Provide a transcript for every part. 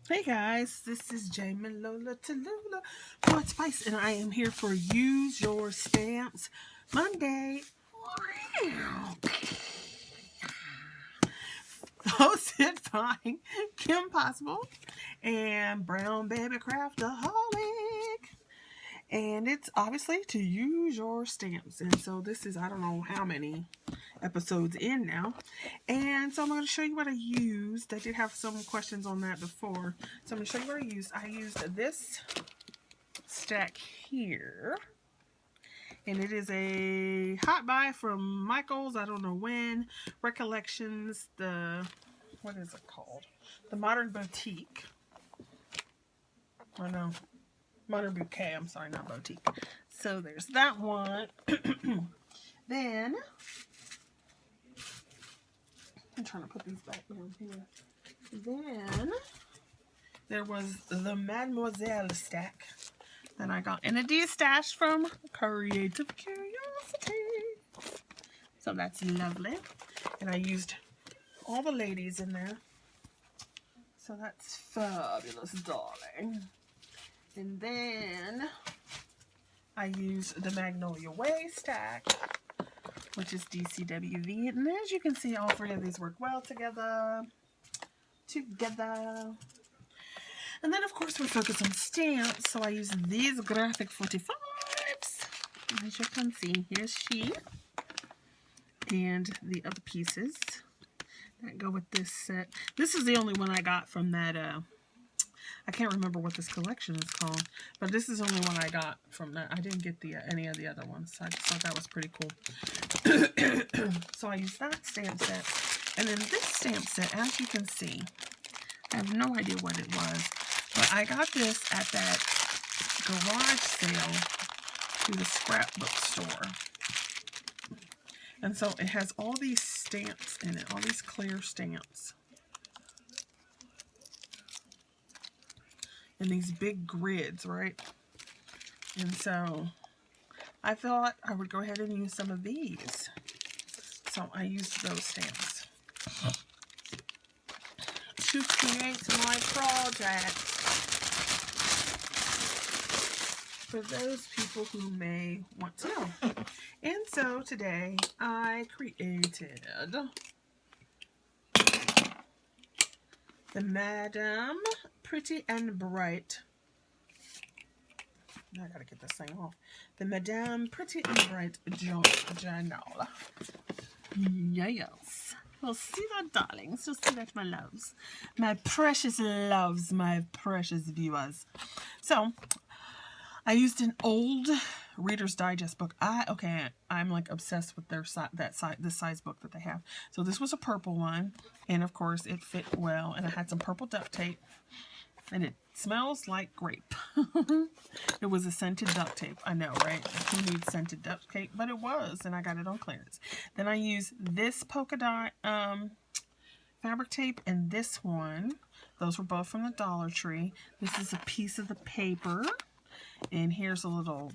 Hey guys, this is Jamie Lola Tallulah What Spice, and I am here for Use Your Stamps Monday. Hosted by Kimpossible and Brownbabycraftholic. And it's obviously to use your stamps. And so this is, I don't know how many episodes in now. And so I'm going to show you what I used. I did have some questions on that before. So I'm going to show you what I used. I used this stack here. And it is a hot buy from Michael's, I don't know when. Recollections, what is it called? The Modern Boutique. Oh no. Modern Bouquet, I'm sorry, not Boutique. So there's that one. Then, I'm trying to put these back down here. Then, there was the Mademoiselle stack that I got in a de-stash from Creative Curiosity. So that's lovely. And I used all the ladies in there. So that's fabulous, darling. And then I used the Magnolia Way stack, which is DCWV. And as you can see, all three of these work well together. And then, of course, we focus on stamps. So I use these graphic 45s. As you can see, here's she. And the other pieces that go with this set. This is the only one I got from that, I can't remember what this collection is called, but this is the only one I got from that. I didn't get any of the other ones, so I just thought that was pretty cool. So I used that stamp set. And then this stamp set, as you can see, I have no idea what it was, but I got this at that garage sale through the scrapbook store. And so it has all these stamps in it, all these clear stamps. And these big grids, right? And so I thought I would go ahead and use some of these. So I used those stamps to create my project for those people who may want to know. And so today I created the Madame Pretty and Bright. I gotta get this thing off. The Madame Pretty and Bright Journal. Yes. You'll see that, darlings. You'll see that, my loves. My precious loves, my precious viewers. So, I used an old Reader's Digest book. I'm like obsessed with this size book that they have. So this was a purple one, and of course it fit well, and it had some purple duct tape, and it smells like grape. It was a scented duct tape. I know, right? Who needs scented duct tape? But it was, and I got it on clearance. Then I used this polka dot fabric tape and this one. Those were both from the Dollar Tree. This is a piece of the paper. And here's a little,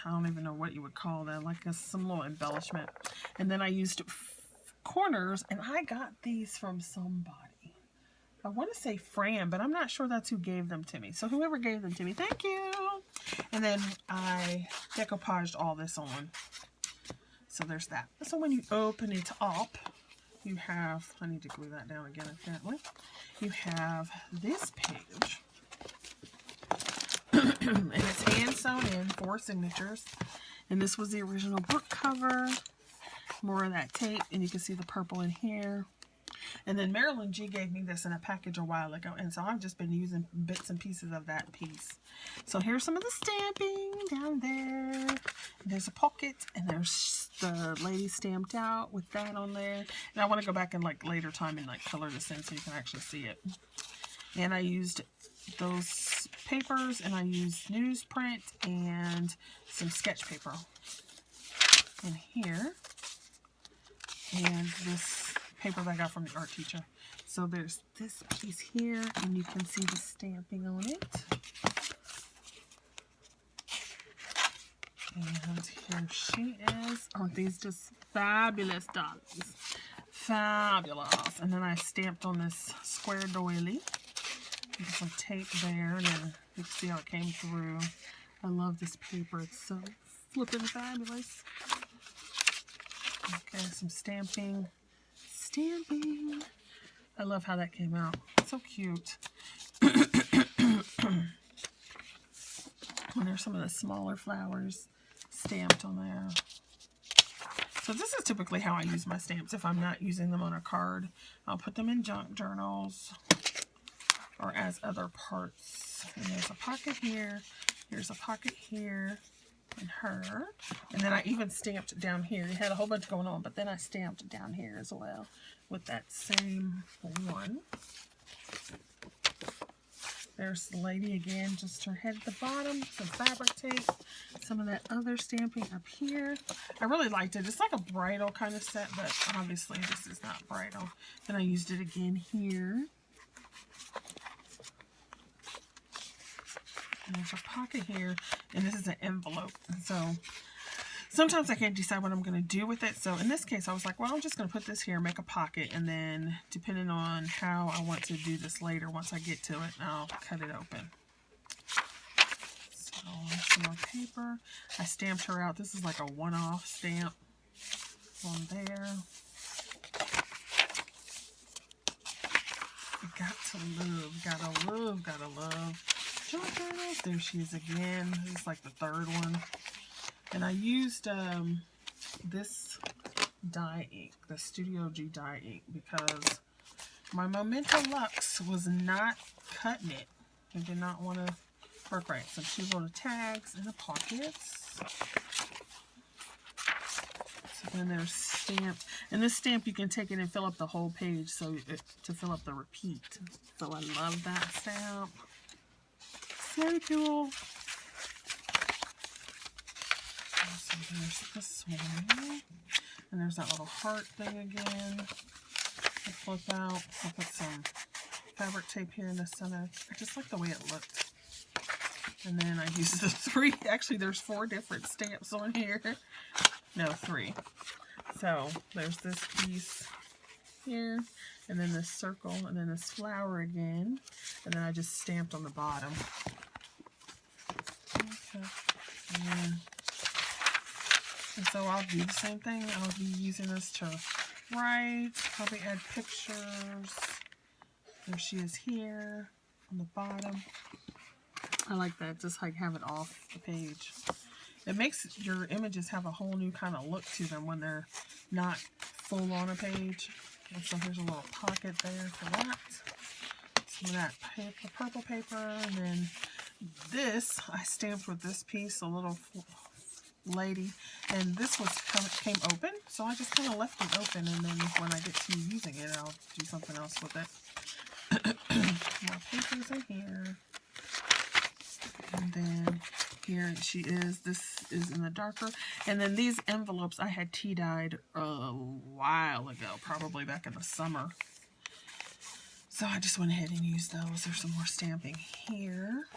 I don't even know what you would call that, like some little embellishment. And then I used corners, and I got these from somebody. I want to say Fran, but I'm not sure that's who gave them to me. So whoever gave them to me, thank you. And then I decoupaged all this on. So there's that. So when you open it up, you have, I need to glue that down again apparently. You have this page. And it's hand sewn in, 4 signatures. And this was the original book cover. More of that tape, and you can see the purple in here. And then Marilyn G gave me this in a package a while ago, and so I've just been using bits and pieces of that piece. So here's some of the stamping down there. There's a pocket, and there's the lady stamped out with that on there. And I want to go back and like later time and like color this in so you can actually see it. And I used those papers, and I used newsprint and some sketch paper in here, and this paper that I got from the art teacher. So there's this piece here, and you can see the stamping on it. And here she is. Aren't these just fabulous dollars? Fabulous. And then I stamped on this square doily There's some tape there, and then you can see how it came through. I love this paper. It's so flippin' fabulous. Okay, some stamping. Stamping. I love how that came out. It's so cute. And there's some of the smaller flowers stamped on there. So this is typically how I use my stamps. If I'm not using them on a card, I'll put them in junk journals or as other parts. And there's a pocket here. Here's a pocket here. And her. And then I even stamped down here. It had a whole bunch going on, but then I stamped down here as well with that same one. There's the lady again, just her head at the bottom, some fabric tape, some of that other stamping up here. I really liked it. It's like a bridal kind of set, but obviously this is not bridal. Then I used it again here. And there's a pocket here, and this is an envelope. And so sometimes I can't decide what I'm going to do with it. So in this case, I was like, well, I'm just going to put this here, make a pocket, and then depending on how I want to do this later, once I get to it, I'll cut it open. So some more paper. I stamped her out. This is like a one-off stamp on there. Got to love, gotta love, gotta love. There she is again. This is like the third one. And I used this dye ink, the Studio G dye ink, because my Memento Luxe was not cutting it. I did not want to work right. Some two little tags in the pockets. So then there's stamped. And this stamp, you can take it and fill up the whole page to fill up the repeat. So I love that stamp. So cool. So there's this one. And there's that little heart thing again. I flip out. I'll put some fabric tape here in the center. I just like the way it looked. And then I use the three. Actually, there's 4 different stamps on here. No, 3. So there's this piece here. And then this circle. And then this flower again. And then I just stamped on the bottom. Okay. And so I'll do the same thing. I'll be using this to write, probably add pictures. There she is here on the bottom. I like that, just like have it off the page. It makes your images have a whole new kind of look to them when they're not full on a page. And so here's a little pocket there for that. Some of that paper, purple paper, and then this I stamped with this piece, a little lady, and this was came open, so I just kind of left it open, and then when I get to using it, I'll do something else with it. More papers in here, and then here she is. This is in the darker, and then these envelopes I had tea dyed a while ago, probably back in the summer. So I just went ahead and used those. There's some more stamping here.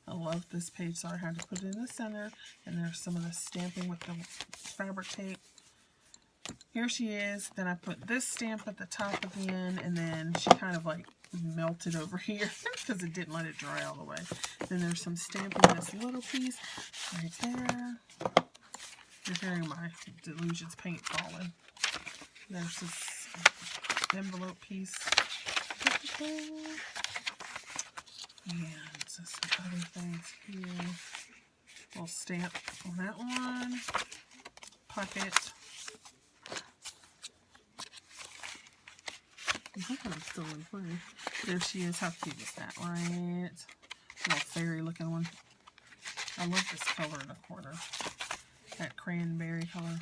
I love this page, so I had to put it in the center. And there's some of the stamping with the fabric tape. Here she is. Then I put this stamp at the top again, and then she kind of like melted over here because it didn't let it dry all the way. Then there's some stamping in this little piece right there. You're hearing my Delusions paint falling. There's this envelope piece. And some other things here. Little stamp on that one. Pocket. I think I'm still in frame. There she is. How cute is that, right? Little fairy looking one. I love this color in the corner. That cranberry color.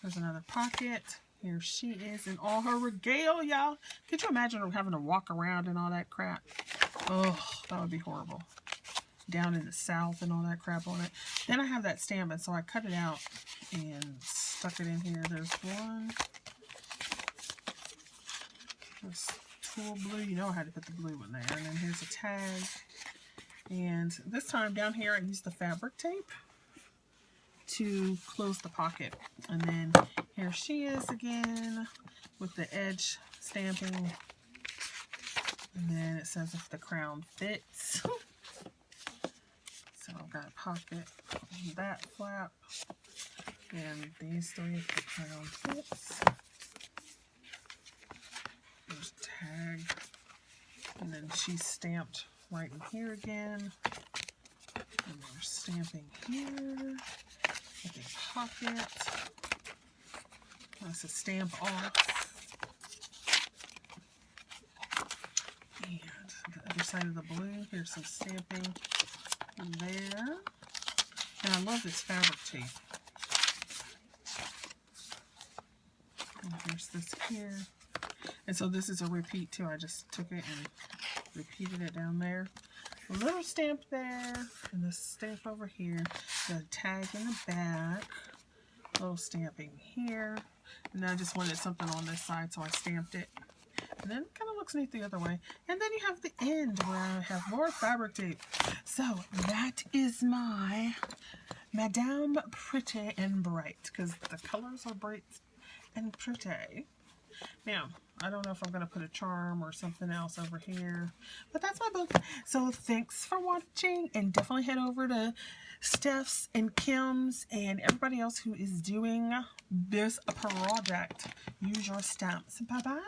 There's another pocket. Here she is in all her regalia. Could you imagine her having to walk around and all that crap? Oh, that would be horrible. Down in the South and all that crap on it. Then I have that stamp, and so I cut it out and stuck it in here. There's one. This tool blue. You know I had to put the blue in there. And then here's a tag. And this time down here I used the fabric tape to close the pocket. And then here she is again with the edge stamping. And then it says if the crown fits. So I've got a pocket on that flap. And these three if the crown fits. There's a tag. And then she's stamped right in here again. And we're stamping here with a pocket. That's a stamp off. And the other side of the blue, here's some stamping there. And I love this fabric tape. And here's this here. And so this is a repeat too. I just took it and repeated it down there. A little stamp there, and this stamp over here. The tag in the back. A little stamping here. And I just wanted something on this side, so I stamped it. And then it kind of looks neat the other way. And then you have the end where I have more fabric tape. So that is my Madame Pretty and Bright, because the colors are bright and pretty. Now, I don't know if I'm going to put a charm or something else over here, but that's my book. So thanks for watching, and definitely head over to Steph's and Kim's and everybody else who is doing this project. Use your stamps. Bye-bye.